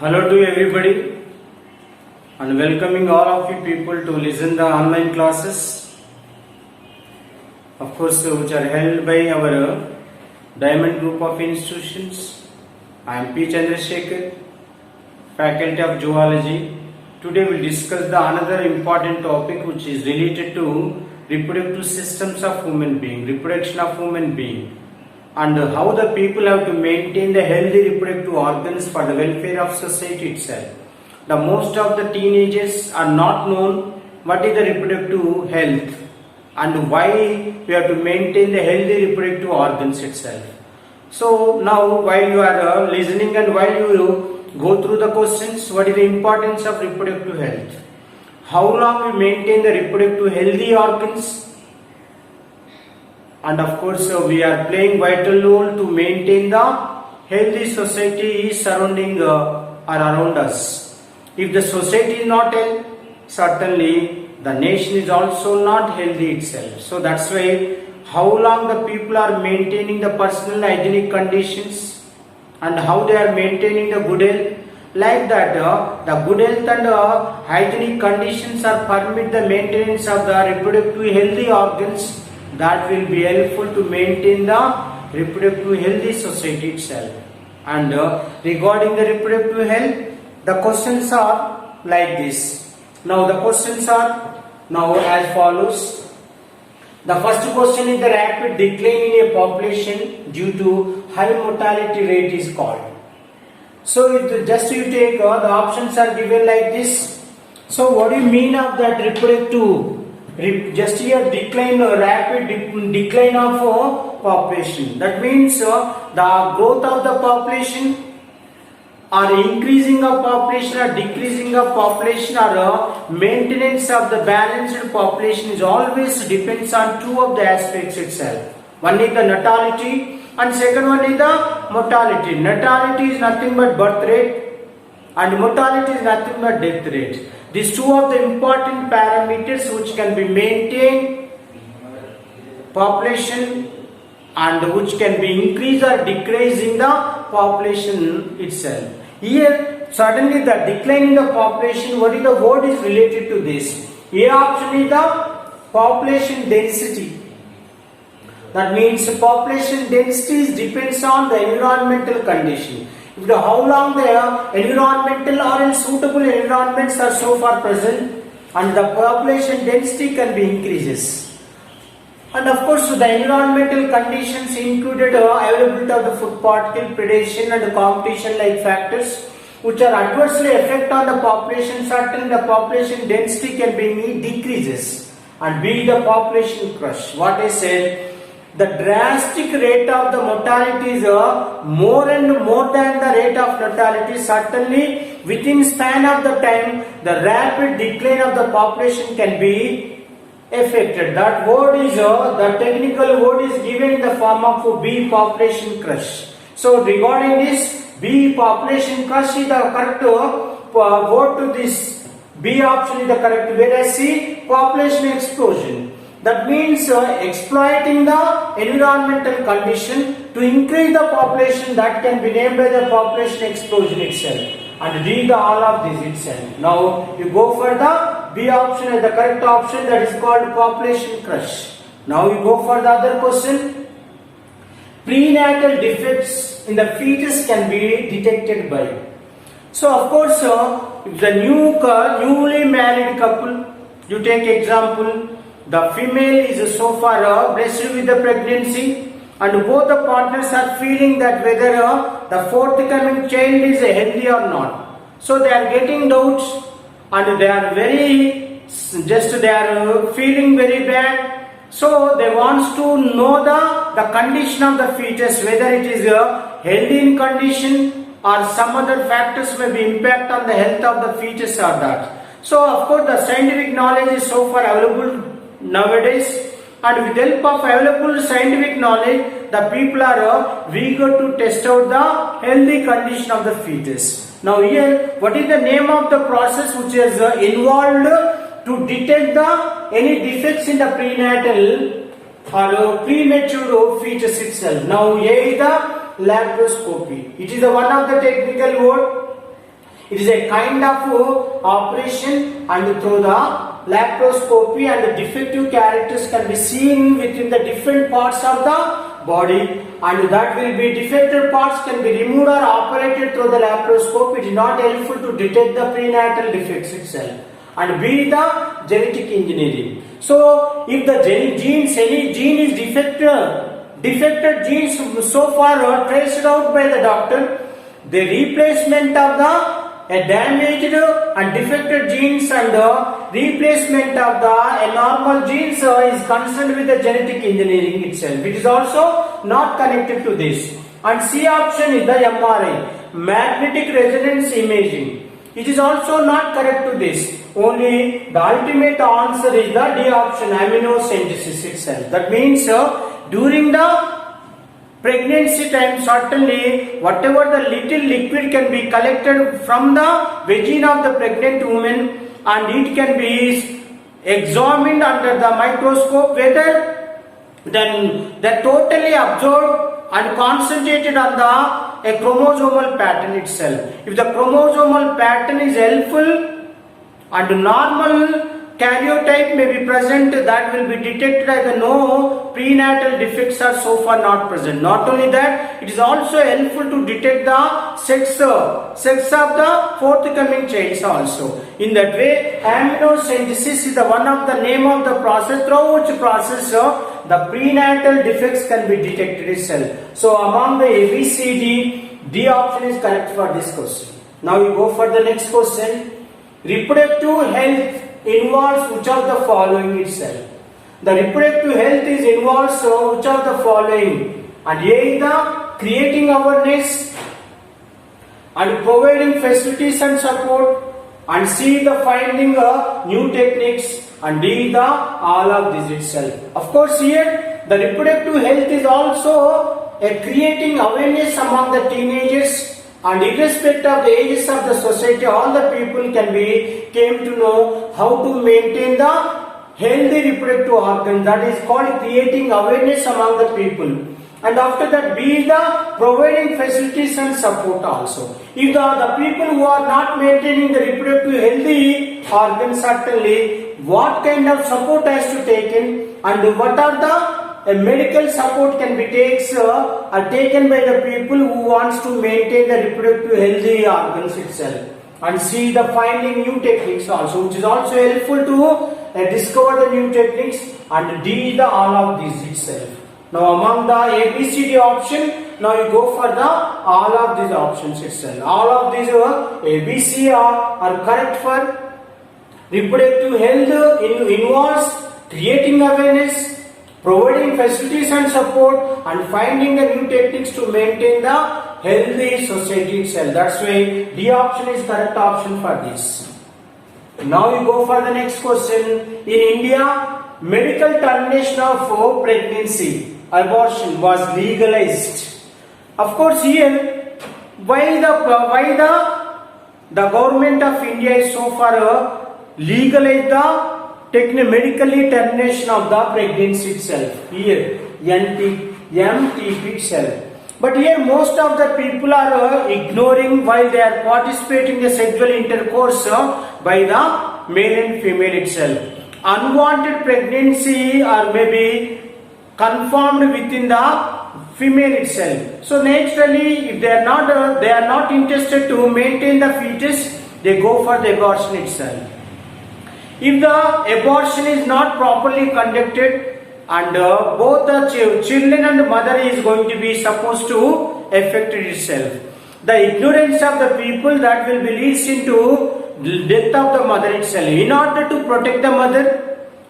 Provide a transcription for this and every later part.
Hello to everybody and welcoming all of you people to listen the online classes, of course, which are held by our Diamond Group of Institutions. I am P. Chandrasekhar, Faculty of Zoology. Today we will discuss the another important topic which is related to reproductive systems of human being, reproduction of human being, and how the people have to maintain the healthy reproductive organs for the welfare of society itself. The most of the teenagers are not known what is the reproductive health and why we have to maintain the healthy reproductive organs itself. So now while you are listening and while you go through the questions, what is the importance of reproductive health? How long we maintain the reproductive healthy organs? And of course, we are playing vital role to maintain the healthy society surrounding or around us. If the society is not healthy, certainly the nation is also not healthy itself. So that's why how long the people are maintaining the personal hygienic conditions and how they are maintaining the good health. Like that, the good health and hygienic conditions are permit the maintenance of the reproductive healthy organs. That will be helpful to maintain the reproductive healthy society itself. And regarding the reproductive health, the questions are like this. Now the questions are now as follows. The first question is the rapid decline in a population due to high mortality rate is called. So just you take the options are given like this. So what do you mean of that reproductive? Just here decline, rapid decline of population. That means the growth of the population or increasing of population or decreasing of population or maintenance of the balanced population is always depends on two of the aspects itself. One is the natality and second one is the mortality. Natality is nothing but birth rate and mortality is nothing but death rate. These two of the important parameters which can be maintained population and which can be increased or decreased in the population itself. Here suddenly the decline in the population, what is the word is related to this? A option is the population density. That means population density depends on the environmental condition. If how long the environmental or suitable environments are so far present and the population density can be increases. And of course the environmental conditions included availability of the food particle, predation and competition like factors which are adversely affect on the population. Certainly the population density can be decreases and be the population crush. What I said, the drastic rate of the mortality is more and more than the rate of natality. Certainly within span of the time the rapid decline of the population can be affected. That word is the technical word is given in the form of B, population crush. So regarding this B, population crush is the correct word to this. B option is the correct, whereas C, population explosion. That means exploiting the environmental condition to increase the population, that can be named by the population explosion itself. And read all of this itself. Now you go for the B option as the correct option, that is called population crush. Now you go for the other question. Prenatal defects in the fetus can be detected by. So of course if the newly married couple, you take example, the female is so far blessed with the pregnancy and both the partners are feeling that whether the forthcoming child is healthy or not. So they are getting doubts and they are feeling very bad. So they want to know the condition of the fetus, whether it is healthy in condition or some other factors may be impact on the health of the fetus or that. So of course the scientific knowledge is so far available nowadays, and with the help of available scientific knowledge the people are eager to test out the healthy condition of the fetus. Now here what is the name of the process which is involved to detect any defects in the prenatal or premature fetus itself? Now here is the laparoscopy. It is one of the technical word. It is a kind of operation, and through the laparoscopy, and the defective characters can be seen within the different parts of the body, and that will be defective parts can be removed or operated through the laparoscope. It is not helpful to detect the prenatal defects itself. And B, the genetic engineering. So if the any gene is defected genes so far are traced out by the doctor, the replacement of the damaged and defected genes and the replacement of the normal genes is concerned with the genetic engineering itself. It is also not connected to this. And C option is the MRI, magnetic resonance imaging. It is also not correct to this. Only the ultimate answer is the D option, amniosynthesis itself. That means during the pregnancy time, certainly whatever the little liquid can be collected from the vagina of the pregnant woman, and it can be examined under the microscope whether then that totally absorbed and concentrated on a chromosomal pattern itself. If the chromosomal pattern is helpful and normal karyotype may be present, that will be detected as no prenatal defects are so far not present. Not only that, it is also helpful to detect the sex of the forthcoming child also. In that way, amniosynthesis is the one of the name of the process through which process the prenatal defects can be detected itself. So among the A, B, C, D, D option is correct for this question. Now we go for the next question. Reproductive health involves which of the following itself? The reproductive health is involves which of the following? And A is the creating awareness and providing facilities and support, and C the finding new techniques, and D the all of this itself. Of course, here the reproductive health is also a creating awareness among the teenagers. And irrespective of the ages of the society, all the people came to know how to maintain the healthy reproductive organ. That is called creating awareness among the people. And after that, B is the providing facilities and support also. If the people who are not maintaining the reproductive healthy organs, certainly what kind of support has to taken, and what are the medical support can be taken by the people who wants to maintain the reproductive healthy organs itself. And see the finding new techniques also, which is also helpful to discover the new techniques, and D the all of these itself. Now among the A, B, C, D option, now you go for the all of these options itself. All of these A, B, C are correct for reproductive health. Involves creating awareness, providing facilities and support, and finding the new techniques to maintain the healthy society itself. That's why D option is correct option for this. Now you go for the next question. In India, medical termination of pregnancy, abortion was legalized. Of course, here why the government of India is so far legalized the medically termination of the pregnancy itself. Here MTP itself. But here most of the people are ignoring while they are participating in the sexual intercourse by the male and female itself. Unwanted pregnancy or maybe confirmed within the female itself. So naturally, if they are not interested to maintain the fetus, they go for the abortion itself. If the abortion is not properly conducted, and both the children and mother is going to be supposed to affect itself, the ignorance of the people that will be leads into death of the mother itself. In order to protect the mother,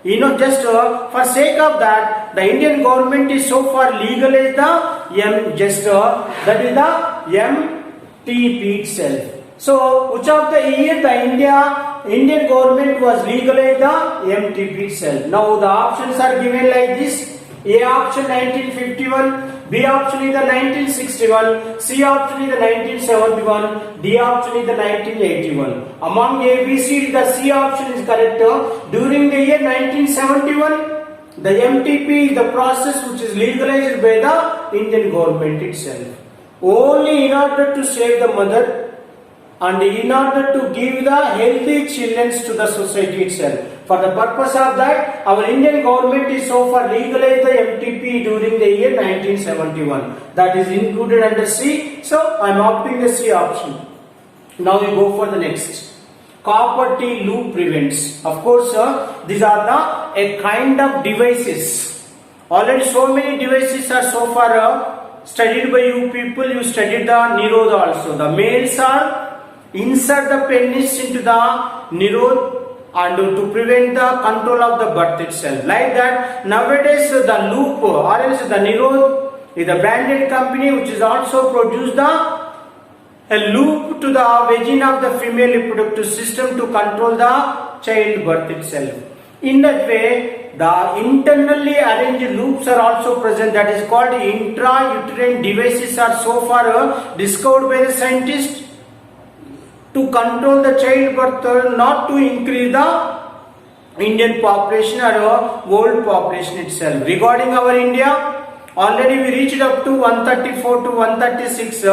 just for sake of that, the Indian government is so far legalized that is the MTP itself. So, which of the year the Indian government was legalized the MTP itself. Now the options are given like this. A option 1951, B option is the 1961, C option is the 1971, D option is the 1981. Among A, B, C, the C option is correct. During the year 1971, the MTP is the process which is legalized by the Indian government itself. Only in order to save the mother, and in order to give the healthy children to the society itself. For the purpose of that, our Indian government is so far legalized the MTP during the year 1971. That is included under C. So I am opting the C option. Now we go for the next. Copper T loop prevents. Of course, these are a kind of devices. Already so many devices are so far studied by you people. You studied the Nirodha also. The males are insert the penis into the Nirodha and to prevent the control of the birth itself. Like that, nowadays the loop or else the Nirodha is a branded company which is also produced a loop to the vagina of the female reproductive system to control the childbirth itself. In that way, the internally arranged loops are also present, that is called intrauterine devices are so far discovered by the scientists to control the childbirth, not to increase the Indian population or world population itself. Regarding our India, already we reached up to 134 to 136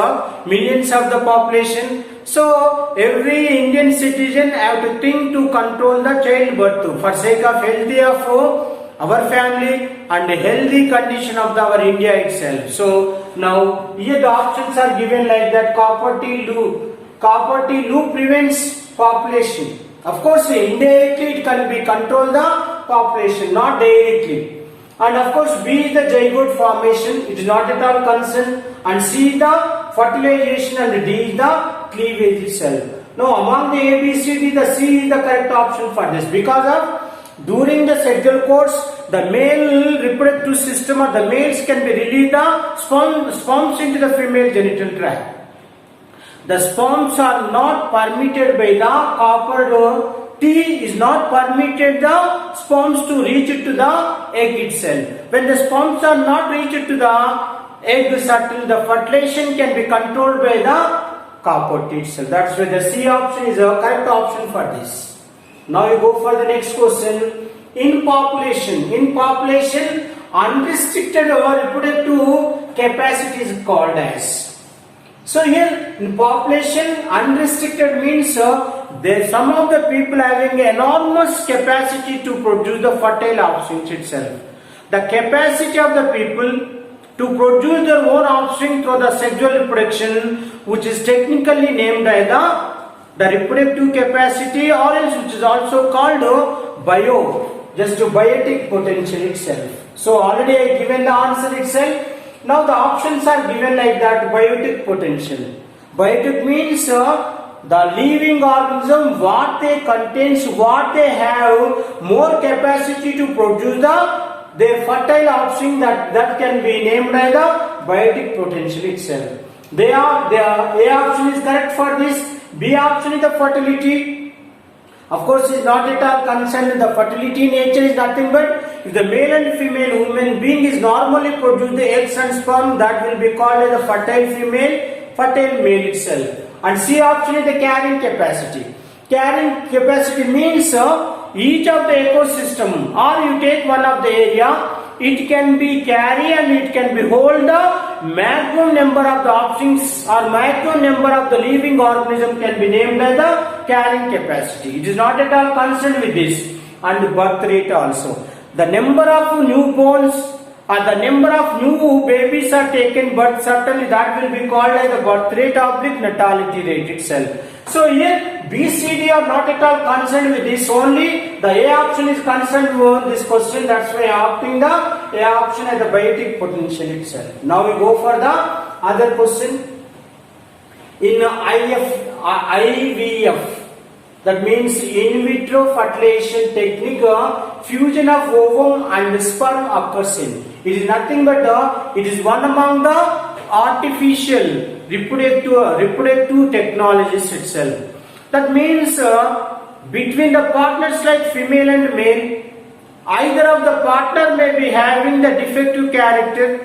millions of the population. So every Indian citizen have to think to control the childbirth for sake of healthy of our family and healthy condition of our India itself. So now here the options are given like that. Copper T loop. Copper T loop prevents population. Of course, indirectly it can be control the population, not directly. And of course, B is the zygote formation. It is not at all concerned. And C is the fertilization and D is the cleavage itself. Now, among the A, B, C, D, the C is the correct option for this because of during the sexual course, the male reproductive system or the males can be released the sperms into the female genital tract. The sperms are not permitted by the copper T is not permitted the sperms to reach to the egg itself. When the sperms are not reached to the egg subtle, the fertilization can be controlled by the copper T itself. That's why the C option is a correct option for this. Now you go for the next question. In population, unrestricted reproductive capacity is called as. So here in population, unrestricted means there some of the people having enormous capacity to produce the fertile offspring itself. The capacity of the people to produce their own offspring through the sexual reproduction, which is technically named as the reproductive capacity, or else which is also called biotic potential itself. So already I given the answer itself. Now the options are given like that. Biotic potential. Biotic means the living organism, what they contains, what they have more capacity to produce their fertile offspring, that can be named as the biotic potential itself. The A option is correct for this. B option is the fertility. Of course, is not at all concerned. The fertility nature is nothing but if the male and female human being is normally produce the eggs and sperm, that will be called as the fertile female, fertile male itself. And C option is the carrying capacity. Carrying capacity means each of the ecosystem, or you take one of the area, it can be carry and it can be hold the maximum number of the offsprings or maximum number of the living organism can be named as the carrying capacity. It is not at all concerned with this. And birth rate also. The number of newborns or the number of new babies are taken, but certainly that will be called as the birth rate oblique natality rate itself. So here B, C, D are not at all concerned with this. Only the A option is concerned with this question. That's why I am opting the A option as the biotic potential itself. Now we go for the other question. In IVF, that means in vitro fertilization technique, fusion of ovum and sperm occurs in. It is nothing but it is one among the artificial reproductive technologies itself. That means between the partners like female and male, either of the partner may be having the defective character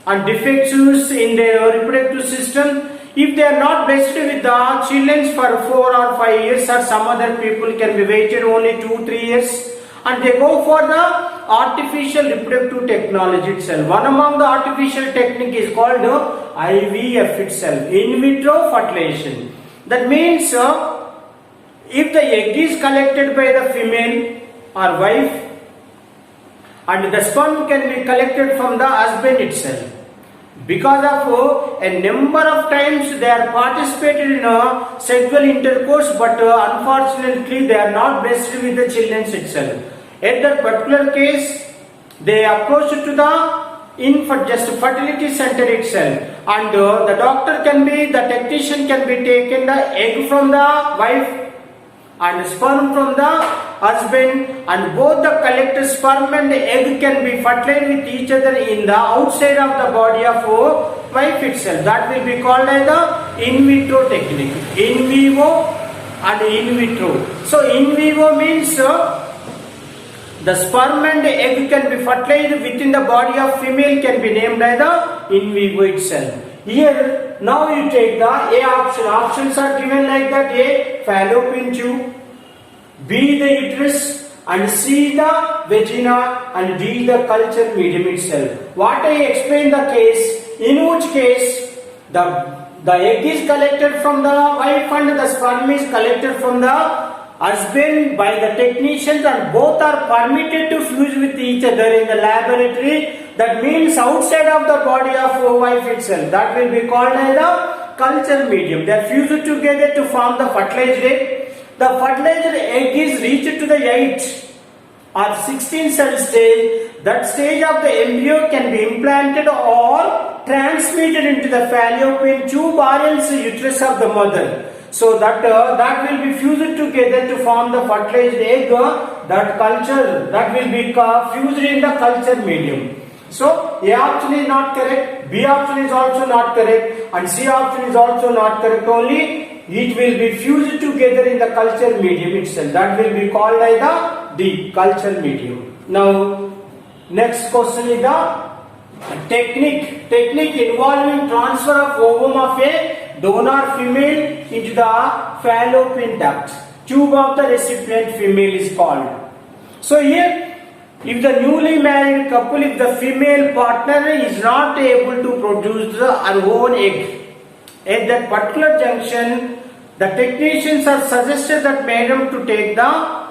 and defects in their reproductive system. If they are not blessed with the children for 4 or 5 years, or some other people can be waited only 2-3 years, and they go for the artificial reproductive technology itself. One among the artificial technique is called IVF itself, in vitro fertilization. That means if the egg is collected by the female or wife, and the sperm can be collected from the husband itself. Because of a number of times they are participated in sexual intercourse, but unfortunately they are not blessed with the children itself. At that particular case, they approach to the just fertility center itself, and the technician can be taken the egg from the wife and sperm from the husband, and both the collected sperm and the egg can be fertilized with each other in the outside of the body of wife itself. That will be called as the in vitro technique. In vivo and in vitro. So in vivo means the sperm and the egg can be fertilized within the body of female, can be named as the in vivo itself. Here, now you take the A option. Options are given like that: A, fallopian tube; B, the uterus; and C, the vagina; and D, the culture medium itself. What I explained the case, in which case the egg is collected from the wife and the sperm is collected from the husband by the technicians, and both are permitted to fuse with each other in the laboratory. That means outside of the body of wife itself. That will be called as the culture medium. They are fused together to form the fertilized egg. The fertilized egg is reached to the 8 or 16 cell stage. That stage of the embryo can be implanted or transmitted into the fallopian tube or else uterus of the mother. So that will be fused together to form the fertilized egg. That culture, that will be fused in the culture medium. So A option is not correct, B option is also not correct, and C option is also not correct. Only it will be fused together in the culture medium itself. That will be called as the D, culture medium. Now next question is the technique involving transfer of ovum of a donor female into the fallopian duct. Tube of the recipient female is called. So here, if the newly married couple, if the female partner is not able to produce her own egg, at that particular junction, the technicians are suggested that madam to take the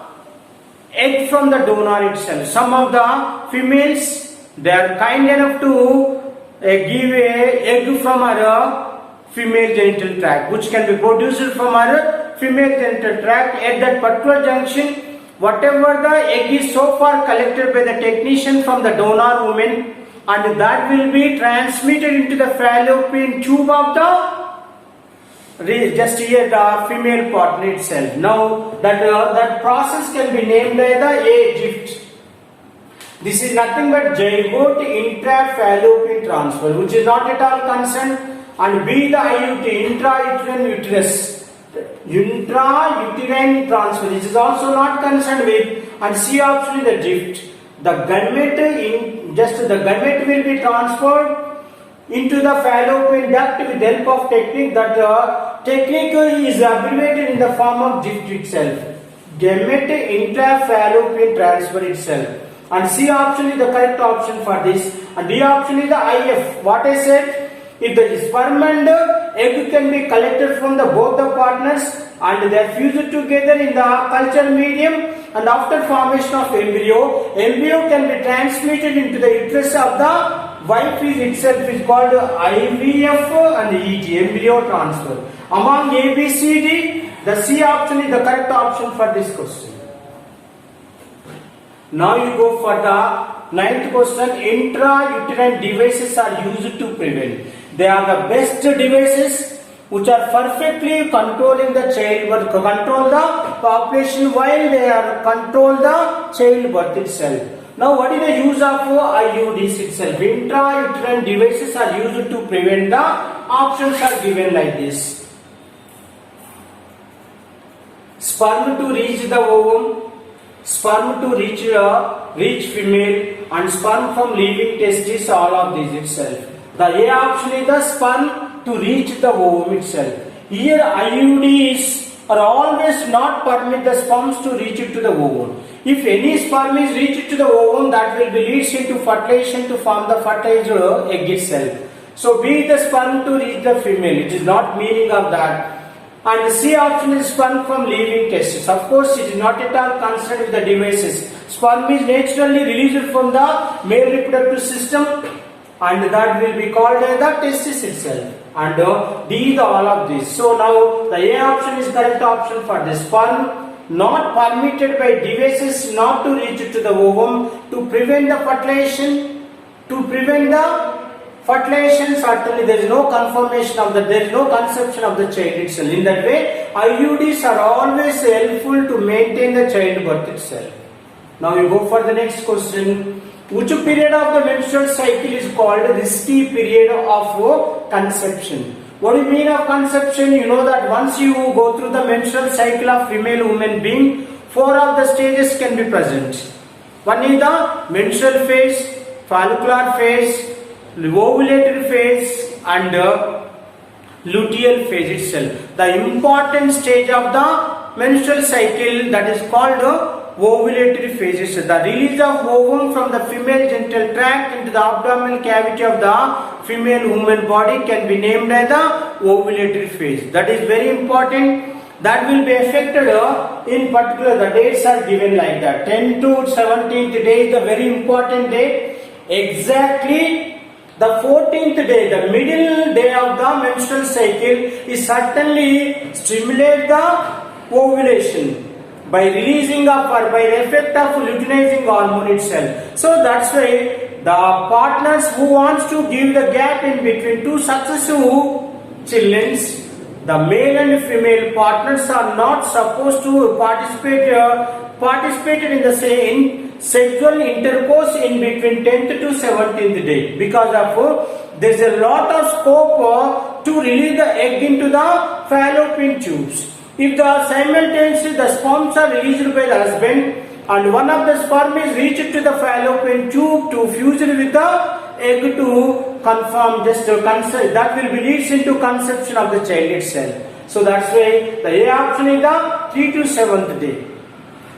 egg from the donor itself. Some of the females, they are kind enough to give a egg from her female genital tract, which can be produced from her female genital tract. At that particular junction, whatever the egg is so far collected by the technician from the donor woman, and that will be transmitted into the fallopian tube of the just here the female partner itself. Now that process can be named as the A, GIFT. This is nothing but zygote intrafallopian transfer, which is not at all concerned. And B, the IUT, intrauterine uterus. Intrauterine transfer, this is also not concerned with. And C option is the GIFT. The gamete will be transferred into the fallopian duct with the help of technique. That technique is abbreviated in the form of GIFT itself. Gamete intrafallopian transfer itself. And C option is the correct option for this. And D option is the IF. What I said, if the sperm and egg can be collected from both the partners and they are fused together in the culture medium, and after formation of embryo can be transmitted into the uterus of the wife itself is called IVF and ET, embryo transfer. Among A, B, C, D, the C option is the correct option for this question. Now you go for the 9th question. Intrauterine devices are used to prevent. They are the best devices which are perfectly controlling the childbirth, control the population while they are control the childbirth itself. Now what is the use of IUDs itself? Intrauterine devices are used to prevent. The options are given like this: sperm to reach the ovum, sperm to reach female, and sperm from leaving testis, all of these itself. The A option is the sperm to reach the ovum itself. Here IUDs are always not permit the sperms to reach it to the ovum. If any sperm is reached to the ovum, that will be leads into fertilization to form the fertilized egg itself. So B, the sperm to reach the female. It is not meaning of that. And the C option is sperm from living testes. Of course, it is not at all concerned with the devices. Sperm is naturally released from the male reproductive system, and that will be called as the testis itself. And D is all of this. So now the A option is correct option for the sperm not permitted by devices not to reach to the ovum to prevent the fertilization. Certainly there is no confirmation of that, there is no conception of the child itself. In that way, IUDs are always helpful to maintain the childbirth itself. Now we go for the next question. Which period of the menstrual cycle is called risky period of conception? What do you mean of conception? You know that once you go through the menstrual cycle of female human being, 4 of the stages can be present. One is the menstrual phase, follicular phase, ovulatory phase, and luteal phase itself. The important stage of the menstrual cycle, that is called ovulatory phase. The release of ovum from the female genital tract into the abdominal cavity of the female human body can be named as the ovulatory phase. That is very important. That will be affected in particular, the dates are given like that. 10 to 17th day is the very important day. Exactly the 14th day, the middle day of the menstrual cycle, is certainly stimulate the ovulation by releasing of or by the effect of luteinizing hormone itself. So that's why the partners who wants to give the gap in between two successive children, the male and female partners are not supposed to participate in the same sexual intercourse in between 10th to 17th day, because of there is a lot of scope to release the egg into the fallopian tubes. If the simultaneously the sperms are released by the husband and one of the sperm is reached to the fallopian tube to fuse with the egg to confirm just to concept, that will be leads into conception of the child itself. So that's why the A option is the 3 to 7th day.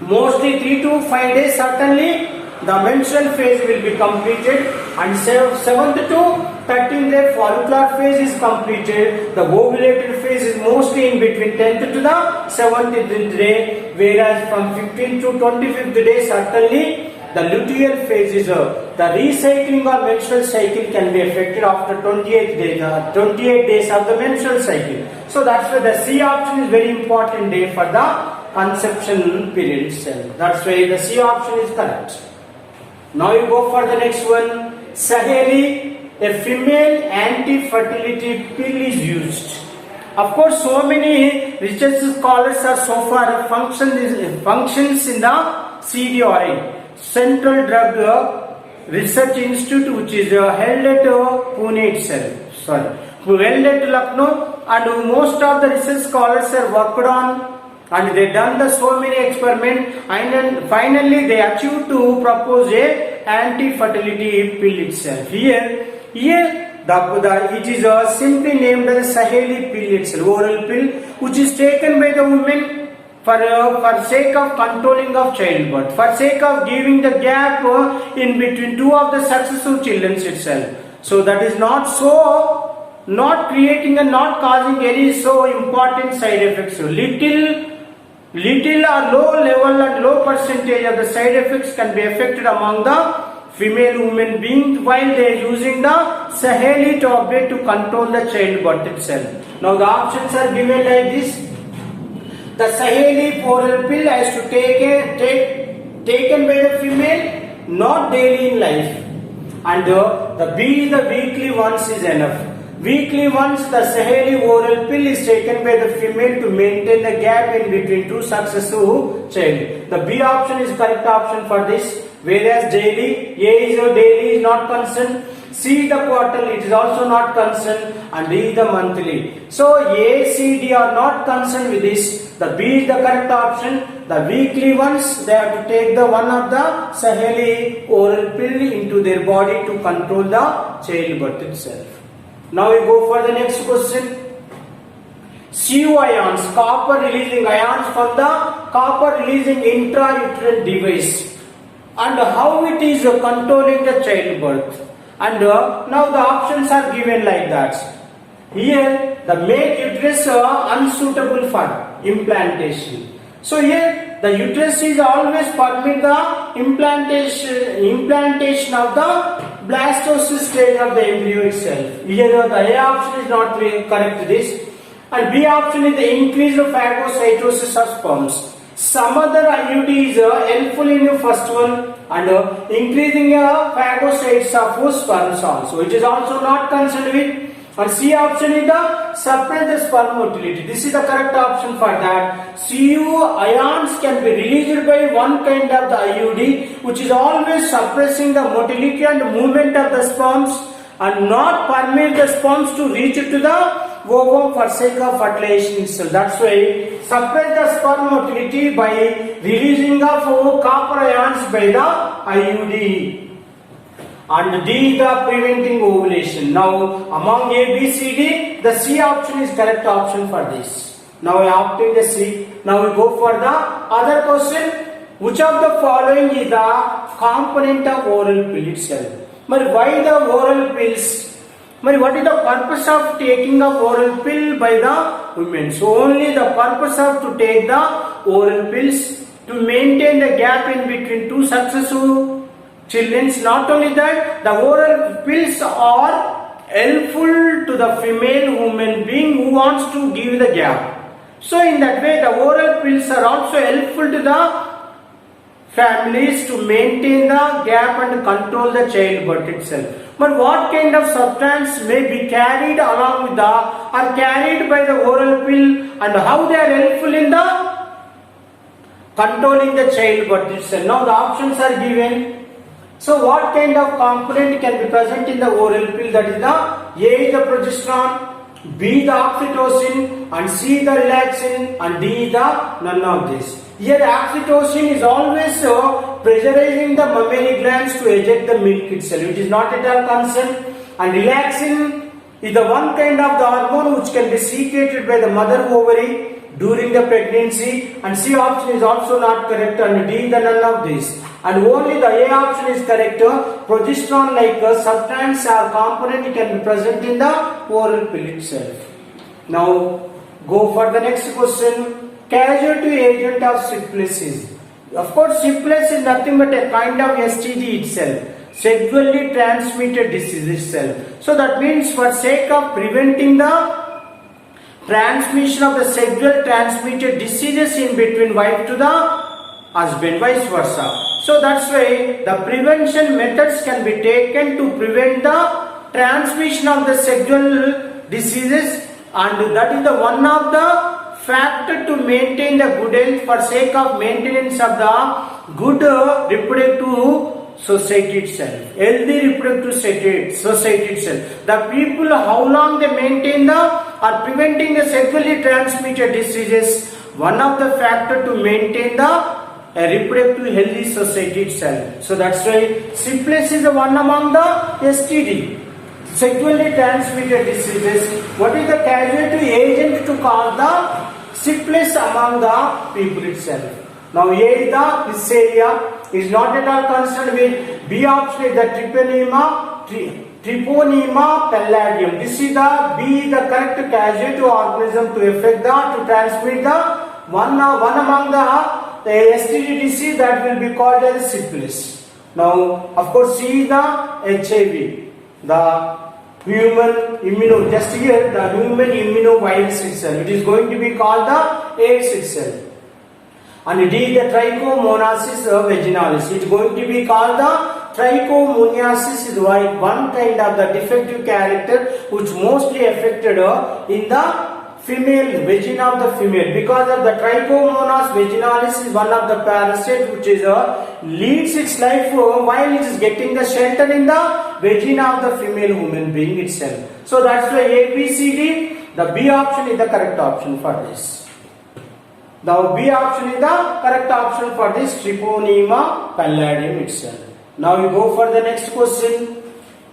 Mostly 3 to 5 days certainly the menstrual phase will be completed, and 7th to 13th day follicular phase is completed. The ovulatory phase is mostly in between 10th to the 17th day, whereas from 15th to 25th day certainly the luteal phase is the recycling of menstrual cycle can be affected after 28 days of the menstrual cycle. So that's why the C option is very important day for the conception period itself. That's why the C option is correct. Now you go for the next one. Saheli, a female anti-fertility pill is used. Of course, so many research scholars are so far functions in the CDRI, Central Drug Research Institute, which is held at Pune itself. Held at Lucknow, and most of the research scholars are worked on, and they done the so many experiments, and finally they achieved to propose a anti-fertility pill itself. Here it is simply named as Saheli pill itself, oral pill, which is taken by the women for sake of controlling of childbirth, for sake of giving the gap in between two of the successive children itself. So that is not creating and not causing any so important side effects. So little or low level and low percentage of the side effects can be affected among the female human beings while they are using the Saheli tablet to control the childbirth itself. Now the options are given like this. The Saheli oral pill has to taken by the female, not daily in life, and the B, the weekly once is enough. Weekly once the Saheli oral pill is taken by the female to maintain the gap in between two successive child. The B option is correct option for this, whereas daily, A is daily is not concerned, C the quarterly, it is also not concerned, and D the monthly. So A, C, D are not concerned with this. The B is the correct option. The weekly ones, they have to take the one of the Saheli oral pill into their body to control the childbirth itself. Now we go for the next question. Cu ions, copper releasing ions from the copper releasing intrauterine device, and how it is controlling the childbirth. And now the options are given like that. Here the make uterus unsuitable for implantation. So here the uterus is always permit the implantation of the blastocyst stage of the embryo itself. Here the A option is not correct to this, and B option is the increased phagocytosis of sperms. Some other IUD is helpful in the first one, and increasing phagocytes of sperms also. It is also not concerned with. And C option is the suppress the sperm motility. This is the correct option for that. Cu ions can be released by one kind of the IUD, which is always suppressing the motility and movement of the sperms, and not permit the sperms to reach to the ovum for sake of fertilization itself. That's why suppress the sperm motility by releasing of copper ions by the IUD. And D, the preventing ovulation. Now among A, B, C, D, the C option is correct option for this. Now I opted the C. Now we go for the other question. Which of the following is the component of oral pill itself? Why the oral pills? What is the purpose of taking the oral pill by the women? So only the purpose of to take the oral pills to maintain the gap in between two successive children. Not only that, the oral pills are helpful to the female human being who wants to give the gap. So in that way, the oral pills are also helpful to the families to maintain the gap and control the childbirth itself. But what kind of substance may be carried along with the or carried by the oral pill, and how they are helpful in the controlling the childbirth itself? Now the options are given. So what kind of component can be present in the oral pill? That is the A is the progesterone, B the oxytocin, and C the relaxin, and D the none of this. Here oxytocin is always pressurizing the mammary glands to eject the milk itself. It is not at all concerned. And relaxin is the one kind of the hormone which can be secreted by the mother ovary during the pregnancy. And C option is also not correct, and D the none of this. And only the A option is correct. Progesterone like a substance or component can be present in the oral pill itself. Now go for the next question. Causative agent of syphilis is. Of course, syphilis is nothing but a kind of STD itself, sexually transmitted disease itself. So that means for sake of preventing the transmission of the sexual transmitted diseases in between wife to the husband, vice versa. So that's why the prevention methods can be taken to prevent the transmission of the sexual diseases, and that is the one of the factor to maintain the good health for sake of maintenance of the good reproductive society itself, healthy reproductive society itself. The people, how long they maintain the or preventing the sexually transmitted diseases, one of the factor to maintain the reproductive healthy society itself. So that's why syphilis is the one among the STD, sexually transmitted diseases. What is the causative agent to cause the syphilis among the people itself? Now A is the Neisseria, is not at all concerned with. B option is the Treponema palladium. This is the B, the correct causative organism to affect the to transmit the one among the STD disease, that will be called as syphilis. Now of course C is the HIV, the human immuno, just here the human immunovirus itself. It is going to be called the AIDS itself. And D the Trichomonasis vaginalis. It is going to be called the trichomoniasis. Is one kind of the defective character which mostly affected in the female vagina of the female, because of the Trichomonas vaginalis is one of the parasite which is leads its life while it is getting the shelter in the vagina of the female human being itself. So that's why A, B, C, D. The B option is the correct option for this. The B option is the correct option for this Treponema palladium itself. Now we go for the next question.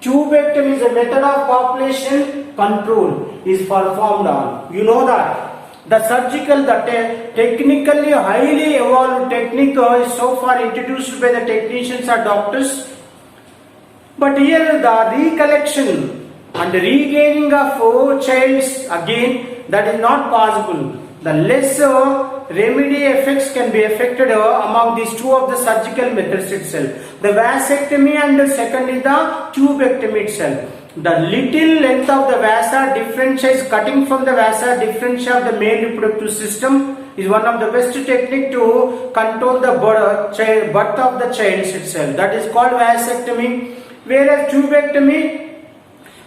Tubectomy is a method of population control is performed on. You know that the surgical, the technically highly evolved technique is so far introduced by the technicians or doctors. But here the recollection and regaining of child's again that is not possible. The less remedy effects can be affected among these two of the surgical methods itself. The vasectomy and second is the tubectomy itself. The little length of the vasa differentiates, cutting from the vasa differentiate of the male reproductive system is one of the best technique to control the birth of the child itself. That is called vasectomy. Whereas tubectomy,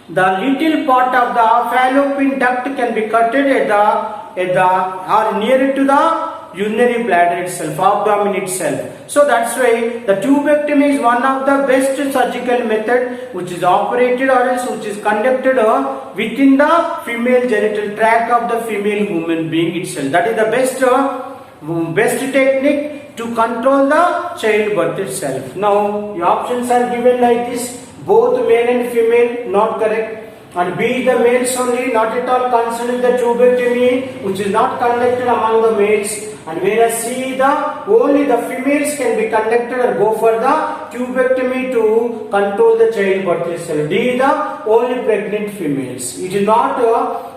the little part of the fallopian duct can be cutted at the or near to the urinary bladder itself, abdomen itself. So that's why the tubectomy is one of the best surgical method which is operated or else which is conducted within the female genital tract of the female human being itself. That is the best technique to control the childbirth itself. Now the options are given like this: both male and female, not correct. And B, the males only, not at all concerned with the tubectomy, which is not conducted among the males. And whereas C, only the females can be conducted or go for the tubectomy to control the childbirth itself. D, the only pregnant females. It is not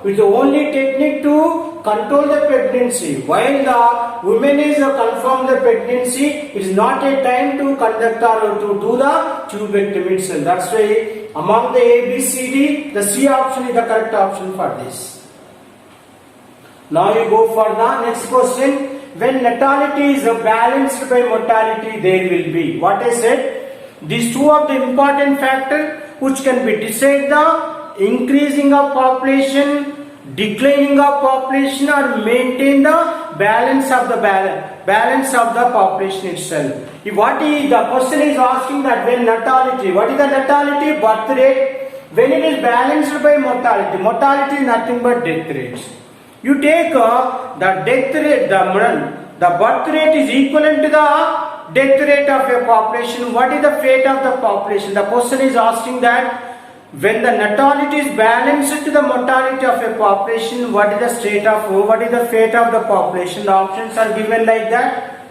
it's the only technique to control the pregnancy. While the women is confirm the pregnancy, it is not a time to conduct or to do the tubectomy itself. That's why among the A, B, C, D, the C option is the correct option for this. Now you go for the next question. When natality is balanced by mortality, there will be. What I said? These two are the important factors which can be decide the increasing of population, declining of population, or maintain the balance of the population itself. What is the question is asking that when natality, what is the natality? Birth rate. When it is balanced by mortality, mortality is nothing but death rates. You take the death rate, the birth rate is equivalent to the death rate of a population. What is the fate of the population? The question is asking that when the natality is balanced to the mortality of a population, what is the fate of the population? The options are given like that.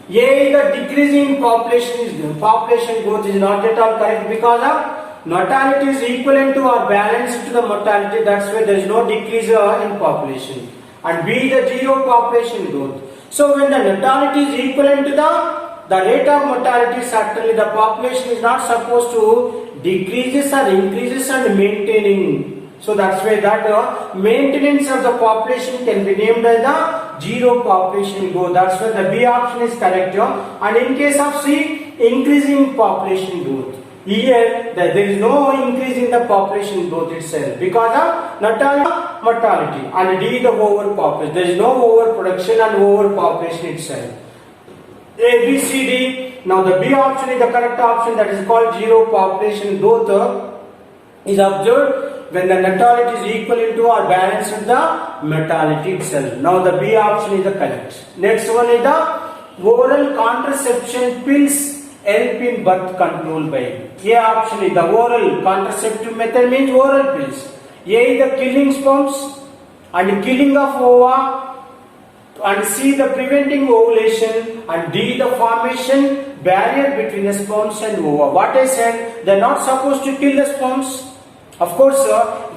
A, the decreasing population growth is not at all correct because of natality is equivalent to or balanced to the mortality. That's why there is no decrease in population. And B, the zero population growth. So when the natality is equivalent to the rate of mortality, certainly the population is not supposed to decreases or increases and maintaining. So that's why that maintenance of the population can be named as the zero population growth. That's why the B option is correct. And in case of C, increasing population growth. Here there is no increase in the population growth itself because of mortality. And D, the overpopulation. There is no overproduction and overpopulation itself. A, B, C, D. Now the B option is the correct option, that is called zero population growth is observed when the natality is equal to or balanced with the mortality itself. Now the B option is the correct. Next one is the oral contraception pills help in birth control by. A option is the oral contraceptive method means oral pills. A is the killing sperms and killing of ova, and C, the preventing ovulation, and D, the formation barrier between the sperms and ova. What I said, they are not supposed to kill the sperms. Of course,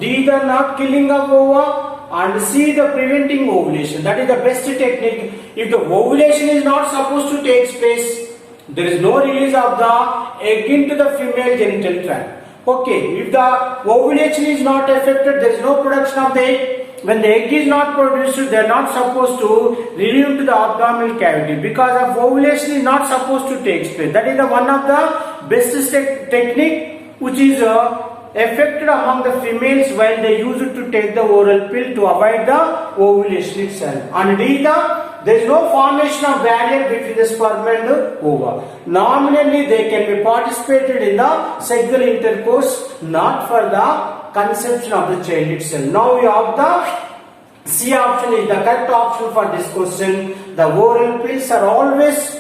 D, the not killing of ova, and C, the preventing ovulation. That is the best technique. If the ovulation is not supposed to take place, there is no release of the egg into the female genital tract. Okay, if the ovulation is not affected, there is no production of the egg. When the egg is not produced, they are not supposed to release into the abdominal cavity because of ovulation is not supposed to take place. That is the one of the best technique which is affected among the females while they use it to take the oral pill to avoid the ovulation itself. And D, there is no formation of barrier between the sperm and the ova. Nominally, they can be participated in the sexual intercourse, not for the conception of the child itself. Now we have the C option is the correct option for this question. The oral pills are always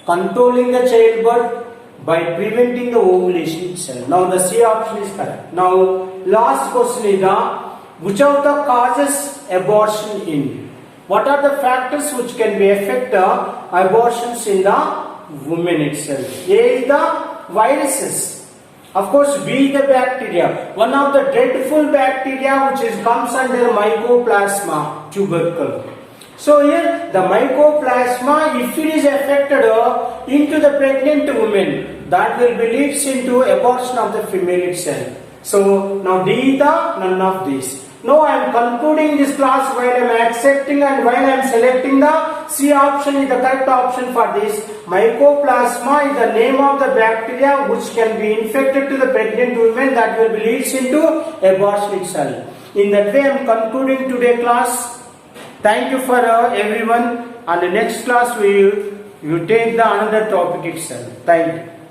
controlling the childbirth by preventing the ovulation itself. Now the C option is correct. Now last question is which of the causes abortion in? What are the factors which can be affect abortions in the woman itself? A is the viruses. Of course, B the bacteria. One of the dreadful bacteria which comes under Mycoplasma tubercle. So here the Mycoplasma, if it is affected into the pregnant woman, that will be leads into abortion of the female itself. So now D the none of these. Now I am concluding this class while I am accepting and while I am selecting the C option is the correct option for this. Mycoplasma is the name of the bacteria which can be infected to the pregnant women, that will be leads into abortion itself. In that way I am concluding today class. Thank you for everyone. And the next class we will take the another topic itself. Thank you.